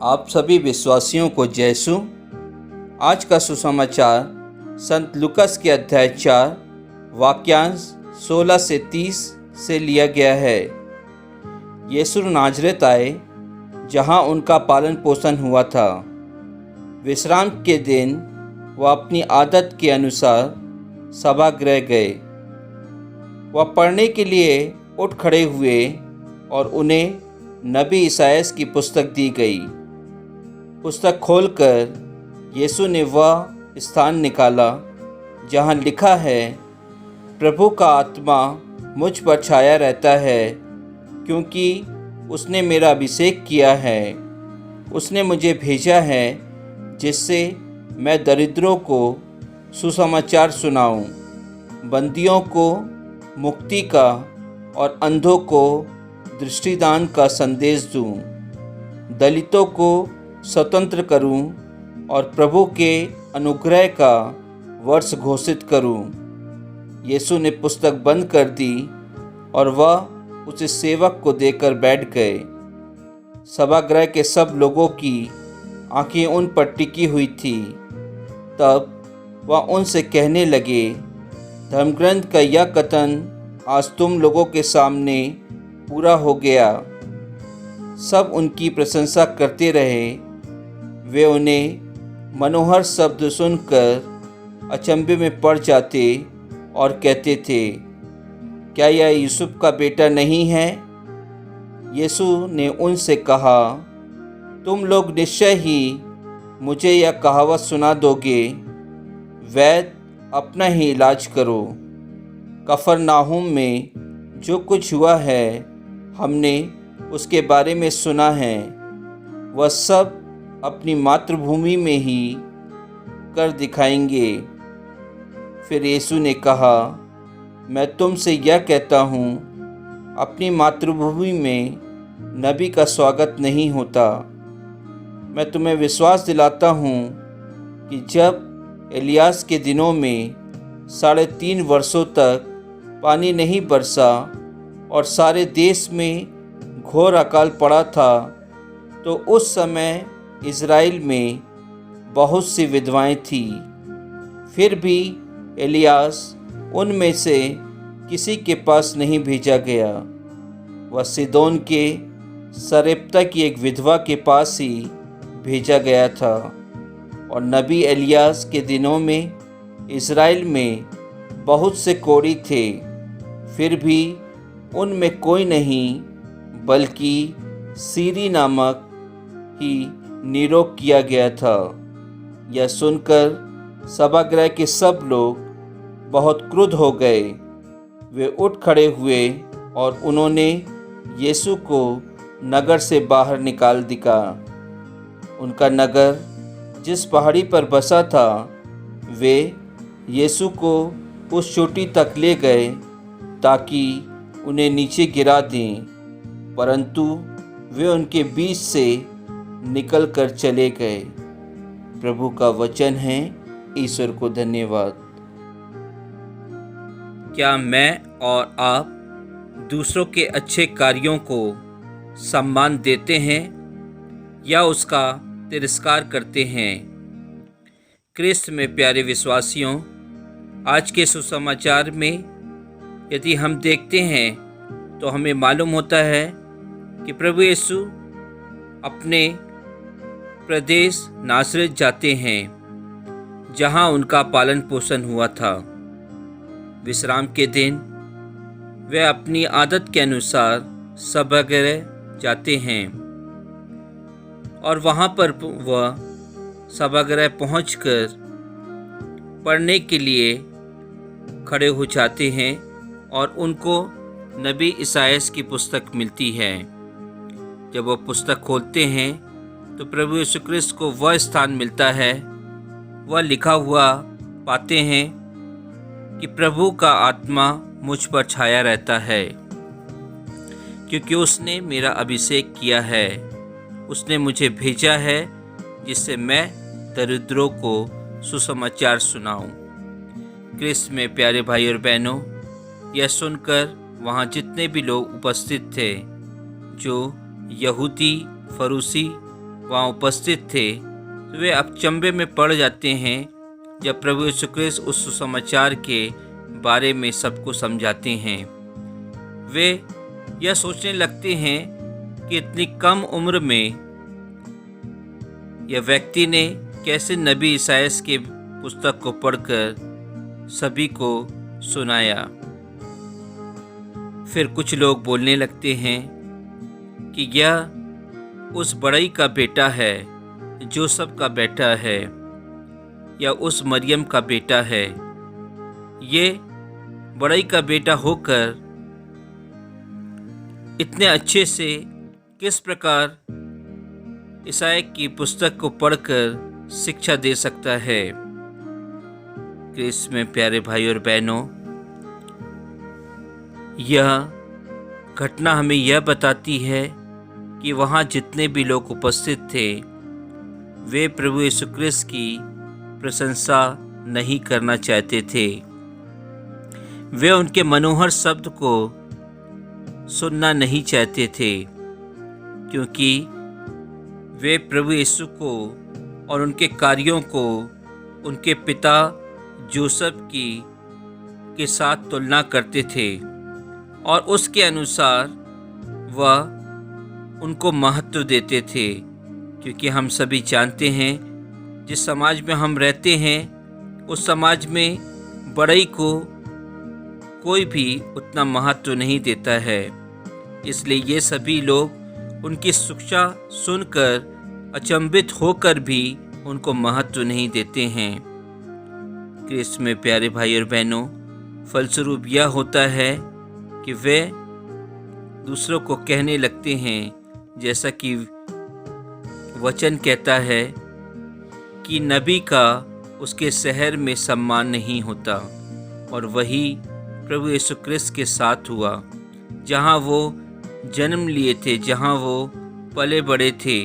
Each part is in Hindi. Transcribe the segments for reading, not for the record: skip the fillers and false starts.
आप सभी विश्वासियों को जयसु। आज का सुसमाचार संत लूकास के अध्याय 4 वाक्यांश 16 से 30 से लिया गया है। यीशु नाजरेत आए, जहाँ उनका पालन पोषण हुआ था। विश्राम के दिन वह अपनी आदत के अनुसार सभागृह गए। वह पढ़ने के लिए उठ खड़े हुए और उन्हें नबी ईसायाह की पुस्तक दी गई। पुस्तक खोलकर यीशु ने वह स्थान निकाला जहाँ लिखा है, प्रभु का आत्मा मुझ पर छाया रहता है, क्योंकि उसने मेरा अभिषेक किया है। उसने मुझे भेजा है जिससे मैं दरिद्रों को सुसमाचार सुनाऊं, बंदियों को मुक्ति का और अंधों को दृष्टिदान का संदेश दूं, दलितों को स्वतंत्र करूं और प्रभु के अनुग्रह का वर्ष घोषित करूं। यीशु ने पुस्तक बंद कर दी और वह उसे सेवक को देकर बैठ गए। सभागृह के सब लोगों की आंखें उन पर टिकी हुई थी। तब वह उनसे कहने लगे, धर्मग्रंथ का यह कथन आज तुम लोगों के सामने पूरा हो गया। सब उनकी प्रशंसा करते रहे। वे उन्हें मनोहर शब्द सुनकर अचंभे में पड़ जाते और कहते थे, क्या यह यूसुफ का बेटा नहीं है? यीशु ने उनसे कहा, तुम लोग निश्चय ही मुझे यह कहावत सुना दोगे, वैद्य अपना ही इलाज करो। कफरनाहुम में जो कुछ हुआ है, हमने उसके बारे में सुना है। वह सब अपनी मातृभूमि में ही कर दिखाएंगे। फिर यीशु ने कहा, मैं तुमसे यह कहता हूँ, अपनी मातृभूमि में नबी का स्वागत नहीं होता। मैं तुम्हें विश्वास दिलाता हूँ कि जब एलियास के दिनों में 3.5 वर्षों तक पानी नहीं बरसा और सारे देश में घोर अकाल पड़ा था, तो उस समय इज़राइल में बहुत सी विधवाएं थीं। फिर भी एलियास उनमें से किसी के पास नहीं भेजा गया। वह सीदोन के सरेप्ता की एक विधवा के पास ही भेजा गया था। और नबी एलियास के दिनों में इज़राइल में बहुत से कोढ़ी थे, फिर भी उनमें कोई नहीं, बल्कि सीरी नामक ही निरोग किया गया था। यह सुनकर सभागृह के सब लोग बहुत क्रुद्ध हो गए। वे उठ खड़े हुए और उन्होंने यीशु को नगर से बाहर निकाल दिया। उनका नगर जिस पहाड़ी पर बसा था, वे यीशु को उस चोटी तक ले गए ताकि उन्हें नीचे गिरा दें, परंतु वे उनके बीच से निकल कर चले गए। प्रभु का वचन है। ईश्वर को धन्यवाद। क्या मैं और आप दूसरों के अच्छे कार्यों को सम्मान देते हैं या उसका तिरस्कार करते हैं? क्रिस्त में प्यारे विश्वासियों, आज के सुसमाचार में यदि हम देखते हैं तो हमें मालूम होता है कि प्रभु यीशु अपने प्रदेश नासरत जाते हैं, जहां उनका पालन पोषण हुआ था। विश्राम के दिन वे अपनी आदत के अनुसार सभागृह जाते हैं और वहां पर वह सभागृह पहुंचकर पढ़ने के लिए खड़े हो जाते हैं और उनको नबी ईसायाह की पुस्तक मिलती है। जब वह पुस्तक खोलते हैं तो प्रभु यीशु क्रिस्त को वह स्थान मिलता है, वह लिखा हुआ पाते हैं कि प्रभु का आत्मा मुझ पर छाया रहता है, क्योंकि उसने मेरा अभिषेक किया है। उसने मुझे भेजा है जिससे मैं दरिद्रों को सुसमाचार सुनाऊं। क्रिस्त में प्यारे भाई और बहनों, यह सुनकर वहाँ जितने भी लोग उपस्थित थे, जो यहूदी, फरूसी वहाँ उपस्थित थे, तो वे अचंभे में पड़ जाते हैं जब प्रभु यीशु ख्रिस्त उस सुसमाचार के बारे में सबको समझाते हैं। वे यह सोचने लगते हैं कि इतनी कम उम्र में यह व्यक्ति ने कैसे नबी ईसायास के पुस्तक को पढ़कर सभी को सुनाया। फिर कुछ लोग बोलने लगते हैं कि यह उस बड़ई का बेटा है, जोसेफ का बेटा है, या उस मरियम का बेटा है। ये बड़ई का बेटा होकर इतने अच्छे से किस प्रकार ईसाया की पुस्तक को पढ़कर शिक्षा दे सकता है। ख्रिस्त में प्यारे भाई और बहनों, यह घटना हमें यह बताती है कि वहाँ जितने भी लोग उपस्थित थे वे प्रभु यीशु ख्रिस्त की प्रशंसा नहीं करना चाहते थे। वे उनके मनोहर शब्द को सुनना नहीं चाहते थे, क्योंकि वे प्रभु यीशु को और उनके कार्यों को उनके पिता जोसेफ के साथ तुलना करते थे और उसके अनुसार वह उनको महत्व देते थे। क्योंकि हम सभी जानते हैं जिस समाज में हम रहते हैं उस समाज में बड़ई को कोई भी उतना महत्व नहीं देता है। इसलिए ये सभी लोग उनकी शिक्षा सुनकर अचंभित होकर भी उनको महत्व नहीं देते हैं। ख्रिस्त में प्यारे भाई और बहनों, फलस्वरूप यह होता है कि वे दूसरों को कहने लगते हैं, जैसा कि वचन कहता है कि नबी का उसके शहर में सम्मान नहीं होता। और वही प्रभु यीशु ख्रिस्त के साथ हुआ। जहाँ वो जन्म लिए थे, जहाँ वो पले बड़े थे,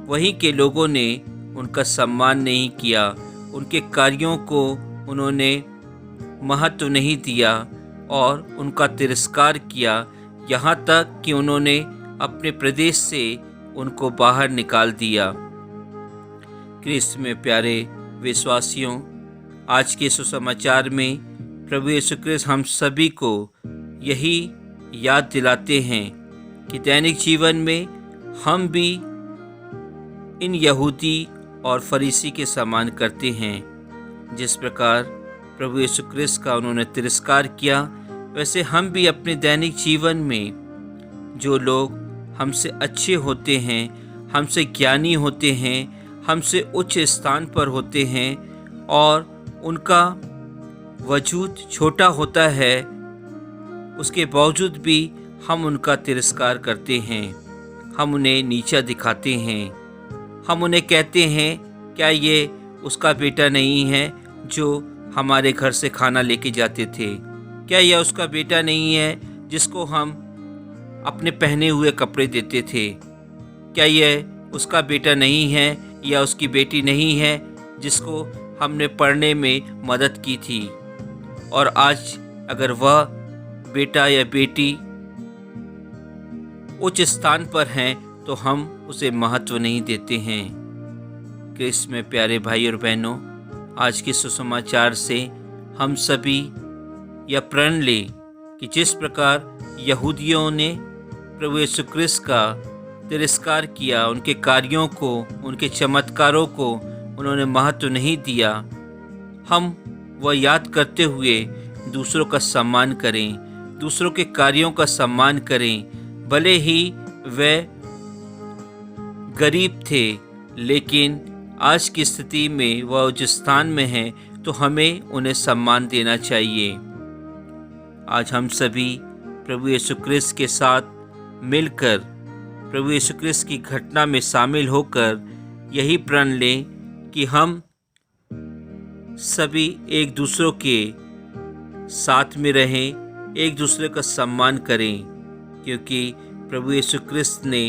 वहीं के लोगों ने उनका सम्मान नहीं किया, उनके कार्यों को उन्होंने महत्व नहीं दिया और उनका तिरस्कार किया। यहाँ तक कि उन्होंने अपने प्रदेश से उनको बाहर निकाल दिया। ख्रिस्त में प्यारे विश्वासियों, आज के सुसमाचार में प्रभु यीशु ख्रिस्त हम सभी को यही याद दिलाते हैं कि दैनिक जीवन में हम भी इन यहूदी और फरीसी के समान करते हैं। जिस प्रकार प्रभु यीशु ख्रिस्त का उन्होंने तिरस्कार किया, वैसे हम भी अपने दैनिक जीवन में जो लोग हमसे अच्छे होते हैं, हमसे ज्ञानी होते हैं, हमसे उच्च स्थान पर होते हैं और उनका वजूद छोटा होता है, उसके बावजूद भी हम उनका तिरस्कार करते हैं, हम उन्हें नीचा दिखाते हैं। हम उन्हें कहते हैं, क्या ये उसका बेटा नहीं है जो हमारे घर से खाना लेके जाते थे? क्या यह उसका बेटा नहीं है जिसको हम अपने पहने हुए कपड़े देते थे? क्या यह उसका बेटा नहीं है या उसकी बेटी नहीं है जिसको हमने पढ़ने में मदद की थी? और आज अगर वह बेटा या बेटी उच्च स्थान पर हैं तो हम उसे महत्व नहीं देते हैं। ख्रिस्त में प्यारे भाई और बहनों, आज के सुसमाचार से हम सभी यह प्रण लें कि जिस प्रकार यहूदियों ने प्रभु यीशु ख्रिस्त का तिरस्कार किया, उनके कार्यों को, उनके चमत्कारों को उन्होंने महत्व नहीं दिया, हम वह याद करते हुए दूसरों का सम्मान करें, दूसरों के कार्यों का सम्मान करें। भले ही वे गरीब थे, लेकिन आज की स्थिति में वह जिस स्थान में हैं, तो हमें उन्हें सम्मान देना चाहिए। आज हम सभी प्रभु यीशु ख्रिस्त के साथ मिलकर प्रभु यीशु ख्रिस्त की घटना में शामिल होकर यही प्रण लें कि हम सभी एक दूसरों के साथ में रहें, एक दूसरे का सम्मान करें, क्योंकि प्रभु यीशु ख्रिस्त ने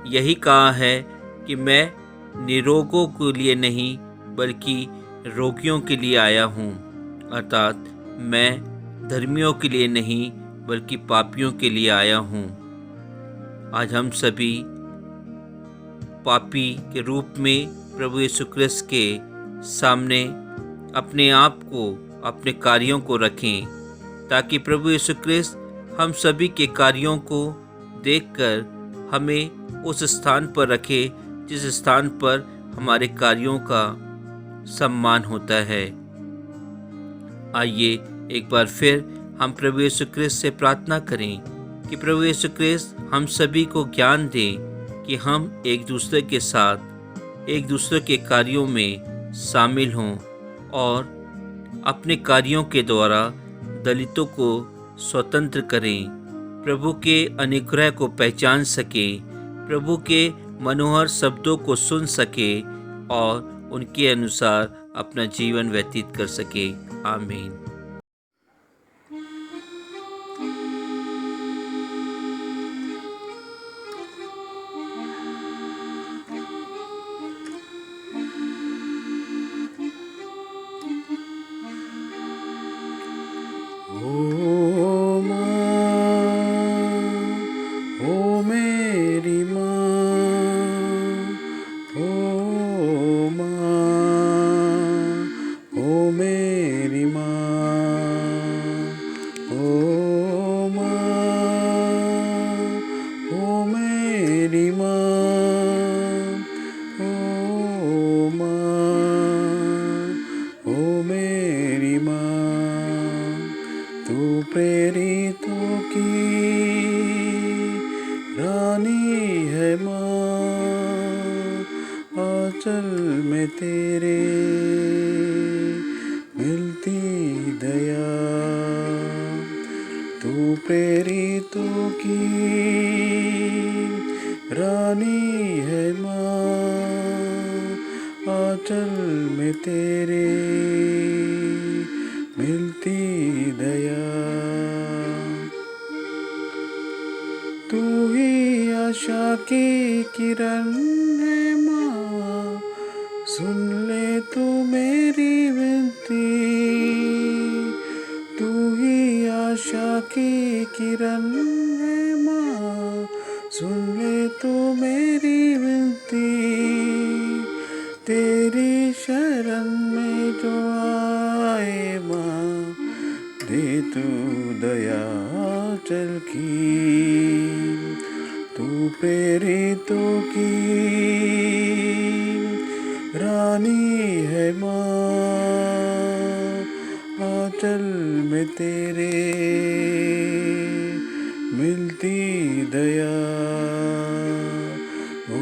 यही कहा है कि मैं निरोगों के लिए नहीं बल्कि रोगियों के लिए आया हूँ। अर्थात मैं धर्मियों के लिए नहीं बल्कि पापियों के लिए आया हूँ। आज हम सभी पापी के रूप में प्रभु यीशु क्रिस्त के सामने अपने आप को, अपने कार्यों को रखें, ताकि प्रभु यीशु क्रिस्त हम सभी के कार्यों को देखकर हमें उस स्थान पर रखे जिस स्थान पर हमारे कार्यों का सम्मान होता है। आइए एक बार फिर हम प्रभु यीशु क्रिस्त से प्रार्थना करें कि प्रभु यीशु क्रिस्त हम सभी को ज्ञान दे कि हम एक दूसरे के साथ एक दूसरे के कार्यों में शामिल हों और अपने कार्यों के द्वारा दलितों को स्वतंत्र करें, प्रभु के अनुग्रह को पहचान सके, प्रभु के मनोहर शब्दों को सुन सके और उनके अनुसार अपना जीवन व्यतीत कर सके। आमीन। ओ मेरी माँ, ओ मेरी माँ, ओ मेरी माँ, ओ मेरी माँ, तू प्रेरितों की रानी है माँ, आंचल में तेरे मिलती दया, तू प्रेरितों की रानी है माँ, आंचल में तेरे मिलती दया, तू ही आशा की किरण है माँ, सुन ले तू मेरी विनती, तू ही आशा की किरण है माँ, सुन ले तू मेरी विनती, तेरी शरण में जो आए माँ, दे तू दया चल की, तू प्रेरितों की रानी है माँ, आंचल में तेरे मिलती दया, ओ